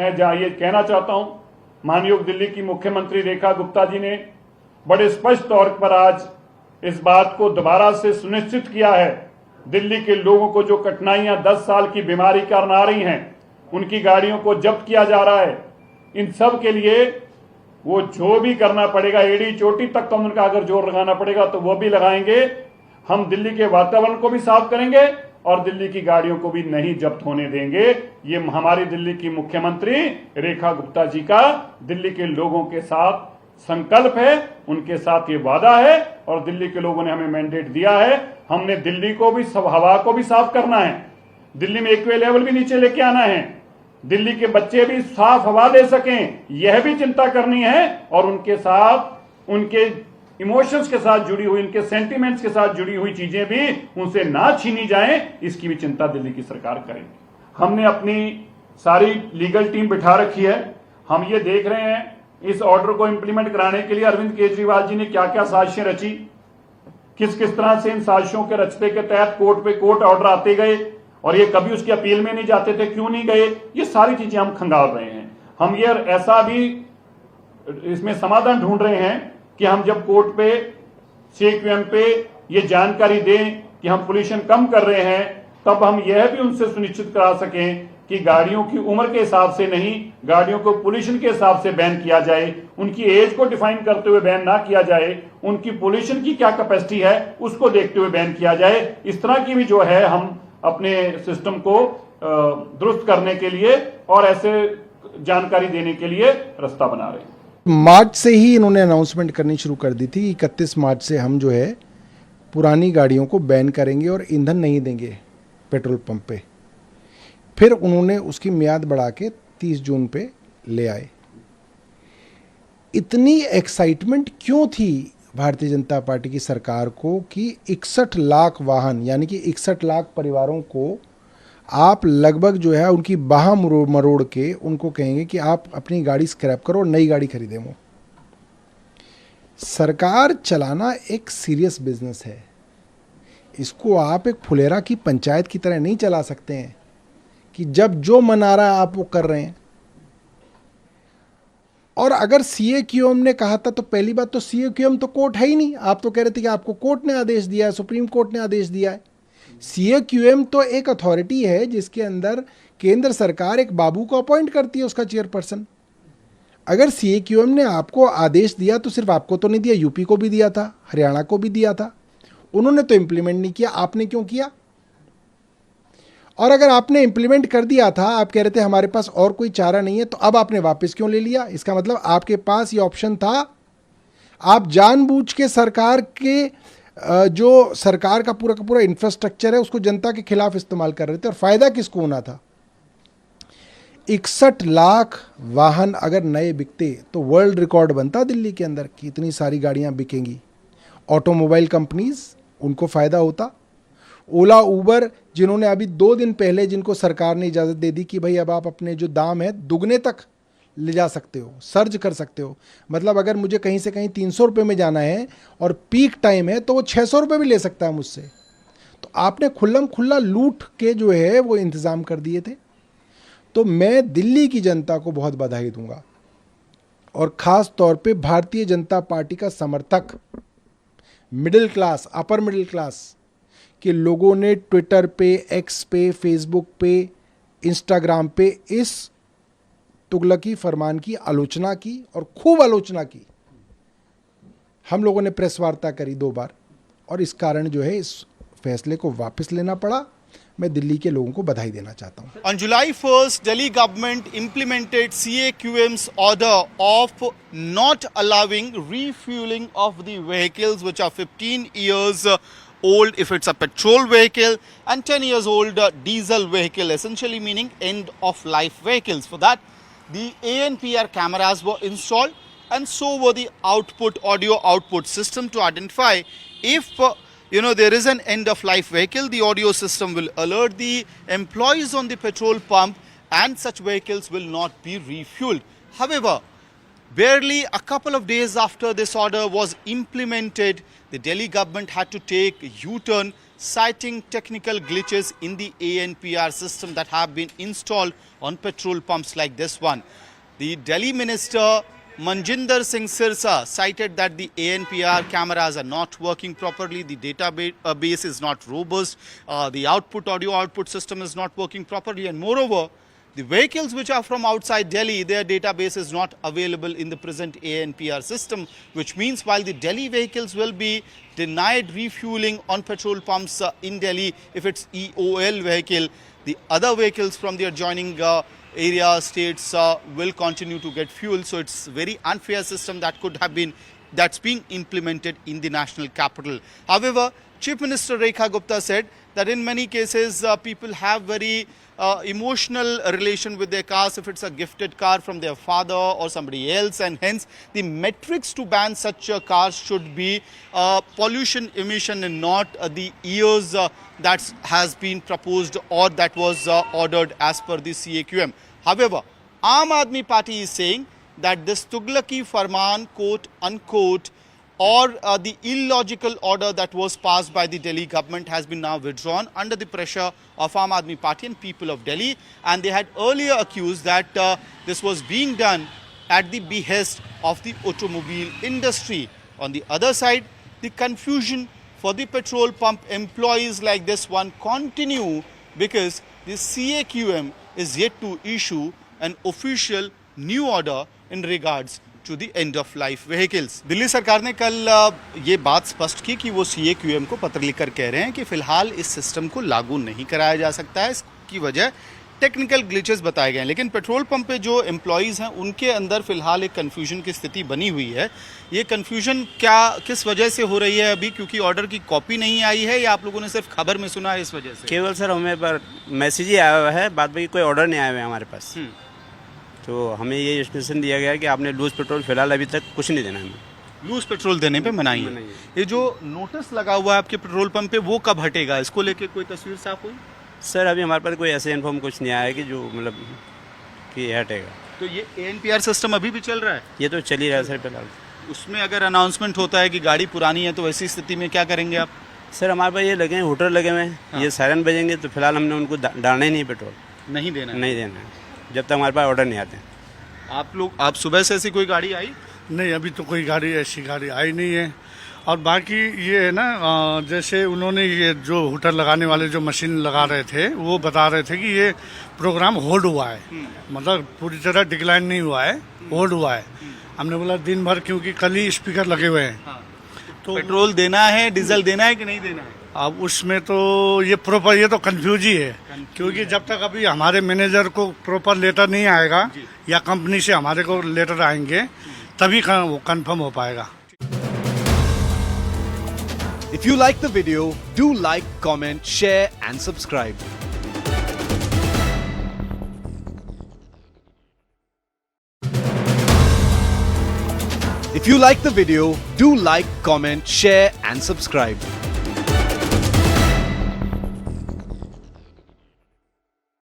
मैं ये कहना चाहता हूं, माननीय दिल्ली की मुख्यमंत्री रेखा गुप्ता जी ने बड़े स्पष्ट तौर पर आज इस बात को दोबारा से सुनिश्चित किया है, दिल्ली के लोगों को जो कठिनाइयां 10 साल की बीमारी कारण आ रही हैं, उनकी गाड़ियों को जब्त किया जा रहा है, इन सब के लिए वो जो भी करना पड़ेगा, एड़ी चोटी तक तो उनका अगर जोर लगाना पड़ेगा तो वो भी लगाएंगे। हम दिल्ली के वातावरण को भी साफ करेंगे और दिल्ली की गाड़ियों को भी नहीं जब्त होने देंगे। ये हमारी दिल्ली की मुख्यमंत्री रेखा गुप्ता जी का दिल्ली के लोगों के साथ संकल्प है, उनके साथ ये वादा है और दिल्ली के लोगों ने हमें मैंडेट दिया है। हमने दिल्ली को भी हवा को भी साफ करना है, दिल्ली में एक्वे लेवल भी नीचे लेके आना है, दिल्ली के बच्चे भी साफ हवा ले सकें, यह भी चिंता करनी है और उनके साथ उनके इमोशंस के साथ जुड़ी हुई, उनके सेंटिमेंट्स के साथ जुड़ी हुई चीजें भी उनसे ना छीनी जाएं, इसकी भी चिंता दिल्ली की सरकार करेगी। हमने अपनी सारी लीगल टीम बिठा रखी है। हम ये देख रहे हैं इस ऑर्डर को इंप्लीमेंट कराने के लिए अरविंद केजरीवाल जी ने क्या क्या साजिशें रची, किस किस तरह से इन साजिशों के रचते के तहत कोर्ट पे कोर्ट ऑर्डर आते गए और ये कभी उसकी अपील में नहीं जाते थे, क्यों नहीं गए, ये सारी चीजें हम खंगाल रहे हैं। हम ये ऐसा भी इसमें समाधान ढूंढ रहे हैं कि हम जब कोर्ट पे CQM पे ये जानकारी दें कि हम पोल्यूशन कम कर रहे हैं, तब हम यह भी उनसे सुनिश्चित करा सकें कि गाड़ियों की उम्र के हिसाब से नहीं, गाड़ियों को पोल्यूशन के हिसाब से बैन किया जाए, उनकी एज को डिफाइन करते हुए बैन ना किया जाए, उनकी पोल्यूशन की क्या कैपेसिटी है उसको देखते हुए बैन किया जाए। इस तरह की भी जो है हम अपने सिस्टम को दुरुस्त करने के लिए और ऐसे जानकारी देने के लिए रास्ता बना रहे हैं। मार्च से ही इन्होंने अनाउंसमेंट करनी शुरू कर दी थी, 31 मार्च से हम जो है पुरानी गाड़ियों को बैन करेंगे और ईंधन नहीं देंगे पेट्रोल पंप पे। फिर उन्होंने उसकी मियाद बढ़ा के 30 जून पे ले आए। इतनी एक्साइटमेंट क्यों थी भारतीय जनता पार्टी की सरकार को कि 61 लाख वाहन यानी कि 61 लाख परिवारों को आप लगभग जो है उनकी बाह मरोड़ के उनको कहेंगे कि आप अपनी गाड़ी स्क्रैप करो और नई गाड़ी खरीदें। वो सरकार चलाना एक सीरियस बिजनेस है, इसको आप एक फुलेरा की पंचायत की तरह नहीं चला सकते हैं कि जब जो मन आ रहा है आप वो कर रहे हैं। और अगर CAQM ने कहा था तो पहली बात तो CAQM तो कोर्ट है ही नहीं, आप तो कह रहे थे कि आपको कोर्ट ने आदेश दिया है, सुप्रीम कोर्ट ने आदेश दिया है। CAQM तो एक अथॉरिटी है जिसके अंदर केंद्र सरकार एक बाबू को अपॉइंट करती है, उसका चेयरपर्सन। अगर CAQM ने आपको आदेश दिया तो सिर्फ आपको तो नहीं दिया, यूपी को भी दिया था, हरियाणा को भी दिया था, उन्होंने तो इंप्लीमेंट नहीं किया, आपने क्यों किया? और अगर आपने इंप्लीमेंट कर दिया था, आप कह रहे थे हमारे पास और कोई चारा नहीं है, तो अब आपने वापस क्यों ले लिया? इसका मतलब आपके पास ये ऑप्शन था। आप जानबूझ के सरकार के जो सरकार का पूरा इंफ्रास्ट्रक्चर है उसको जनता के खिलाफ इस्तेमाल कर रहे थे। और फायदा किसको होना था? 61 लाख वाहन अगर नए बिकते तो वर्ल्ड रिकॉर्ड बनता दिल्ली के अंदर कि इतनी सारी गाड़ियां बिकेंगी। ऑटोमोबाइल कंपनीज उनको फ़ायदा होता। ओला उबर जिन्होंने अभी 2 दिन पहले जिनको सरकार ने इजाज़त दे दी कि भाई अब आप अपने जो दाम है दुगने तक ले जा सकते हो, सर्ज कर सकते हो, मतलब अगर मुझे कहीं से कहीं 300 रुपये में जाना है और पीक टाइम है तो वो 600 रुपये भी ले सकता है मुझसे। तो आपने खुल्लम खुल्ला लूट के जो है वो इंतज़ाम कर दिए थे। तो मैं दिल्ली की जनता को बहुत बधाई दूंगा और ख़ास तौर पे भारतीय जनता पार्टी का समर्थक middle class, upper middle class के लोगों ने ट्विटर पे, एक्स पे, फेसबुक पे, इंस्टाग्राम पे इस तुगलकी फरमान की आलोचना की और खूब आलोचना की। हम लोगों ने प्रेस वार्ता करी 2 बार और इस कारण जो है इस फैसले को वापस लेना पड़ा। मैं दिल्ली के लोगों को बधाई देना चाहता हूं। On July 1st, Delhi government implemented CAQM's order of not allowing refueling of the vehicles which are 15 years old if it's a petrol vehicle and 10 years old diesel vehicle, essentially meaning end of life vehicles. For that, the ANPR cameras were installed and so were the audio output system to identify if there is an end of life vehicle. The audio system will alert the employees on the petrol pump and such vehicles will not be refueled. However, barely a couple of days after this order was implemented, the Delhi government had to take a U-turn, citing technical glitches in the ANPR system that have been installed on petrol pumps like this one. The Delhi Minister Manjinder Singh Sirsa cited that the ANPR cameras are not working properly, the database is not robust, the audio output system is not working properly, and moreover, the vehicles which are from outside Delhi, their database is not available in the present ANPR system, which means while the Delhi vehicles will be denied refueling on petrol pumps in Delhi if it's EOL vehicle, the other vehicles from the adjoining area states will continue to get fuel. So it's very unfair system that's being implemented in the national capital. However, Chief Minister Rekha Gupta said that in many cases people have very emotional relation with their cars if it's a gifted car from their father or somebody else, and hence the metrics to ban such cars should be pollution emission and not the years that has been proposed or that was ordered as per the CAQM. However, Aam Aadmi Party is saying that this Tughlaki Farman, quote unquote, or the illogical order that was passed by the Delhi government has been now withdrawn under the pressure of Aam Aadmi Party and people of Delhi. And they had earlier accused that this was being done at the behest of the automobile industry. On the other side, the confusion for the petrol pump employees like this one continue because the CAQM is yet to issue an official new order in regards to the end of life vehicles. Delhi सरकार ने कल ये बात स्पष्ट की कि वो CAQM को पत्र लिखकर कह रहे हैं कि फिलहाल इस सिस्टम को लागू नहीं कराया जा सकता है। इसकी वजह टेक्निकल ग्लिचेस बताए गए हैं, लेकिन पेट्रोल पंप पे जो एम्प्लॉइज़ हैं उनके अंदर फिलहाल एक कन्फ्यूजन की स्थिति बनी हुई है। ये कन्फ्यूजन किस वजह से हो रही है अभी, क्योंकि ऑर्डर की कॉपी नहीं आई है या आप लोगों ने सिर्फ खबर में सुना है इस वजह से? केवल सर हमें पर मैसेज ही आया हुआ है, बाद बाकी कोई ऑर्डर नहीं आया हुआ है हमारे पास। तो हमें ये इंस्ट्रक्शन दिया गया कि आपने लूज पेट्रोल फिलहाल अभी तक कुछ नहीं देना है। लूज पेट्रोल देने पे मनाही है। ये जो नोटिस लगा हुआ है आपके पेट्रोल पंप पे वो कब हटेगा, इसको लेके कोई तस्वीर साफ हुई? सर अभी हमारे पास कोई ऐसे इन्फॉर्म कुछ नहीं आया है कि जो मतलब कि हटेगा। तो ये ANPR सिस्टम अभी भी चल रहा है? ये तो चल ही रहा है सर फिलहाल। उसमें अगर अनाउंसमेंट होता है कि गाड़ी पुरानी है तो ऐसी स्थिति में क्या करेंगे आप? सर हमारे पास ये लगे हैं हूटर लगे हुए हैं, ये सायरन बजेंगे तो फिलहाल हमने उनको डालना ही नहीं पेट्रोल, नहीं देना है जब तक हमारे पास ऑर्डर नहीं आते। आप सुबह से ऐसी कोई गाड़ी आई? नहीं, अभी तो कोई ऐसी गाड़ी आई नहीं है। और बाकी ये है ना, जैसे उन्होंने ये जो हूटर लगाने वाले जो मशीन लगा रहे थे वो बता रहे थे कि ये प्रोग्राम होल्ड हुआ है, मतलब पूरी तरह डिक्लाइन नहीं हुआ है, होल्ड हुआ है। हमने बोला दिन भर, क्योंकि कल ही स्पीकर लगे हुए हैं। तो पेट्रोल देना है, डीजल देना है कि नहीं देना है? अब उसमें तो ये तो कंफ्यूज ही है, क्योंकि जब तक अभी हमारे मैनेजर को प्रॉपर लेटर नहीं आएगा या कंपनी से हमारे को लेटर आएंगे तभी वो कंफर्म हो पाएगा। If you like the video, do like, comment, share and subscribe. If you like the video, do like, comment, share and subscribe.